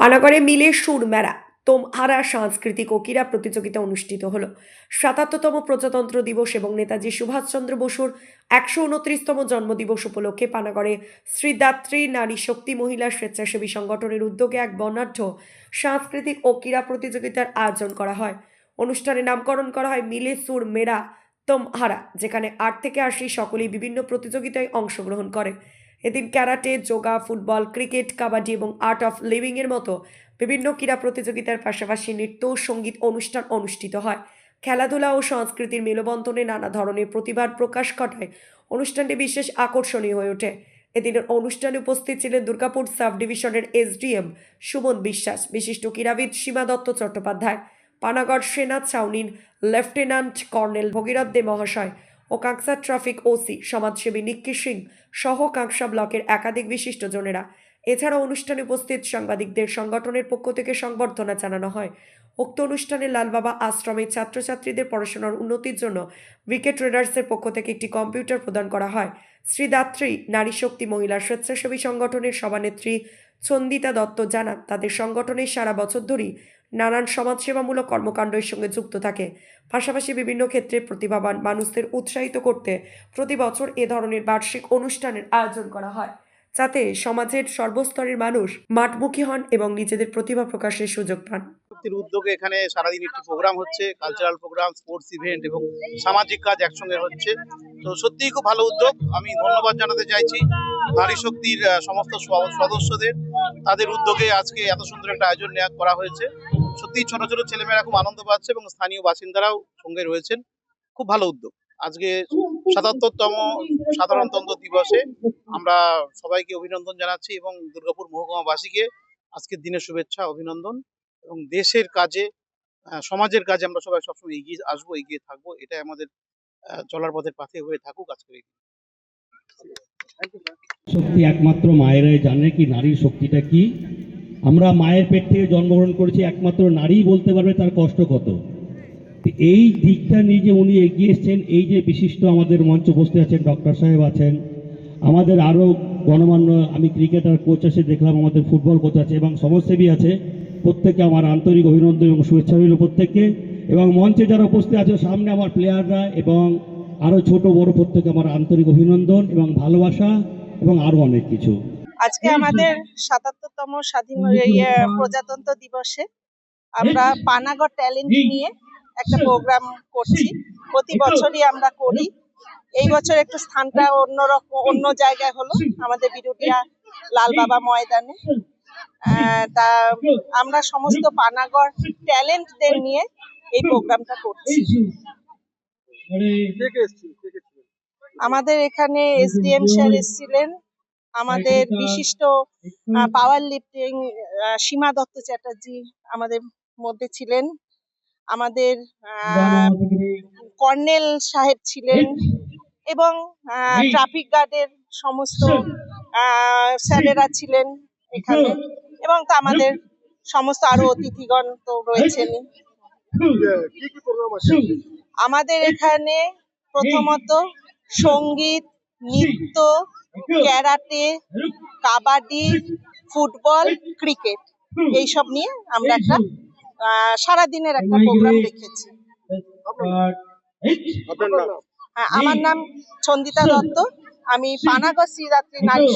পানাগড়ে মিলে সুর মেলা তোমহারা সাংস্কৃতিক ও ক্রীড়া প্রতিযোগিতা অনুষ্ঠিত হলো। ৭৭তম প্রজাতন্ত্র দিবস এবং নেতাজি সুভাষচন্দ্র বসুর ১২৯তম জন্মদিবস উপলক্ষে পানাগড়ে শ্রীদাত্রী নারী শক্তি মহিলা স্বেচ্ছাসেবী সংগঠনের উদ্যোগে এক বর্ণাঢ্য সাংস্কৃতিক ও ক্রীড়া প্রতিযোগিতার আয়োজন করা হয়। অনুষ্ঠানে নামকরণ করা হয় মিলে সুর মেরা তোমহারা, যেখানে ৮ থেকে ৮০ সকলেই বিভিন্ন প্রতিযোগিতায় অংশগ্রহণ করে। এদিন karate, yoga, football, cricket, kabaddi এবং আর্ট অফ লিভিং এর মতো বিভিন্ন ক্রীড়া প্রতিযোগিতার পাশাপাশি নৃত্য ও সঙ্গীত অনুষ্ঠান অনুষ্ঠিত হয়। খেলাধুলা ও সংস্কৃতির মেলবন্ধনে নানা ধরনের প্রতিভার প্রকাশ ঘটায় অনুষ্ঠানটি বিশেষ আকর্ষণীয় হয়ে ওঠে। এদিনের অনুষ্ঠানে উপস্থিত ছিলেন দুর্গাপুর সাব ডিভিশনের এসডিএম সুমন বিশ্বাস, বিশিষ্ট ক্রীড়াবিদ সীমা দত্ত চট্টোপাধ্যায়, পানাগড় সেনা ছাউনির লেফটেন্যান্ট কর্নেল ভগীরথ দে মহাশয় ও কাঁকসা ট্রাফিক ওসি সমাজসেবী নিক্কি সিং সহ কাঁকসা ব্লকের একাধিক বিশিষ্টজনেরা। এছাড়াও অনুষ্ঠানে উপস্থিত সাংবাদিকদের সংগঠনের পক্ষ থেকে সংবর্ধনা জানানো হয়। উক্ত অনুষ্ঠানে লালবাবা আশ্রমের ছাত্রছাত্রীদের পড়াশোনার উন্নতির জন্য ভিকে ট্রেডার্সের পক্ষ থেকে একটি কম্পিউটার প্রদান করা হয়। শ্রীদাত্রী নারী শক্তি মহিলা স্বেচ্ছাসেবী সংগঠনের সভানেত্রী চন্দিতা দত্ত জানান, তাদের সংগঠনের সারা বছর ধরেই নানান সমাজসেবামূলক কর্মকাণ্ডের সঙ্গে যুক্ত থাকে। পাশাপাশি বিভিন্ন ক্ষেত্রে প্রতিভাবান মানুষদের উৎসাহিত করতে প্রতি বছর এ ধরনের বার্ষিক অনুষ্ঠানের আয়োজন করা হয়, যাতে সমাজের সর্বস্তরের মানুষ মাঠমুখী হন এবং নিজেদের প্রতিভা প্রকাশের সুযোগ পান। উদ্যোগে এখানে সারাদিন একটি প্রোগ্রাম হচ্ছে, কালচারাল প্রোগ্রাম, স্পোর্টস ইভেন্ট এবং সামাজিক কাজ একসঙ্গে হচ্ছে। তো সত্যিই খুব ভালো উদ্যোগ। আমি ধন্যবাদ জানাতে চাইছি নারী শক্তির সমস্ত সদস্যদের। তাদের উদ্যোগে আজকে এত সুন্দর একটা আয়োজন করা হয়েছে। সত্যি ছোট ছোট ছেলেমেয়েরা খুব আনন্দ পাচ্ছে এবং স্থানীয় বাসিন্দারাও সঙ্গে রয়েছেন। খুব ভালো উদ্যোগ। আজকে ৭৭তম সাধারণতন্ত্র দিবসে আমরা সবাইকে অভিনন্দন জানাচ্ছি এবং দুর্গাপুর মহকুমাবাসীকে আজকের দিনের শুভেচ্ছা, অভিনন্দন। এবং দেশের কাজে, সমাজের কাজে আমরা সবাই সবসময় এগিয়ে আসবো, এগিয়ে থাকবো। এটাই আমাদের চলার পথের পাথে হয়ে থাকুক আজকের এই। শক্তি একমাত্র মায়েরাই জানে কি নারীর শক্তিটা কি। আমরা মায়ের পেট থেকে জন্মগ্রহণ করেছি, একমাত্র নারীই বলতে পারবে তার কষ্ট কত। এই দিকটা নিয়ে যে উনি এগিয়ে এসছেন, এই যে বিশিষ্ট আমাদের মঞ্চ বসতে আছেন, ডক্টর সাহেব আছেন, আমাদের আরও গণমান্য, আমি ক্রিকেটার কোচ এসে দেখলাম, আমাদের ফুটবল কোচ আছে এবং সমাজসেবী আছে। প্রত্যেককে আমার আন্তরিক অভিনন্দন এবং শুভেচ্ছা রইল প্রত্যেককে। এবং মঞ্চে যারা উপস্থিত আছে, সামনে আমার প্লেয়াররা এবং আরও ছোট বড় প্রত্যেকে আমার আন্তরিক অভিনন্দন এবং ভালোবাসা এবং আরও অনেক কিছু। আজকে আমাদের ৭৭তম প্রজাতন্ত্র দিবসে আমরা পানাগড় ট্যালেন্ট নিয়ে একটা প্রোগ্রাম করছি। প্রতি বছরই আমরা করি। এই বছর একটু স্থানটা অন্য জায়গায় হলো, আমাদের বিরুলিয়া লালবাবা ময়দানে। তা আমরা সমস্ত পানাগড় ট্যালেন্টদের নিয়ে এই প্রোগ্রামটা করছি। আমাদের এখানে এসডিএম স্যার এসেছিলেন, আমাদের বিশিষ্ট পাওয়ার লিফটিং সীমা দত্ত চ্যাটার্জি আমাদের মধ্যে ছিলেন, আমাদের কর্নেল সাহেব ছিলেন এবং ট্রাফিক গার্ডের সমস্ত স্যারেরা ছিলেন এখানে, এবং তা আমাদের সমস্ত আরো অতিথিগণ তো রয়েছেনই। আমাদের এখানে প্রথমত সঙ্গীত, নৃত্য, ক্যারাটে, কাবাডি, ফুটবল, ক্রিকেট এইসব নিয়ে আমরা একটা সারাদিনের একটা প্রোগ্রাম রেখেছি। আমার নাম চন্দিতা দত্ত, আমি পানাগড় শ্রীদাত্রী নারী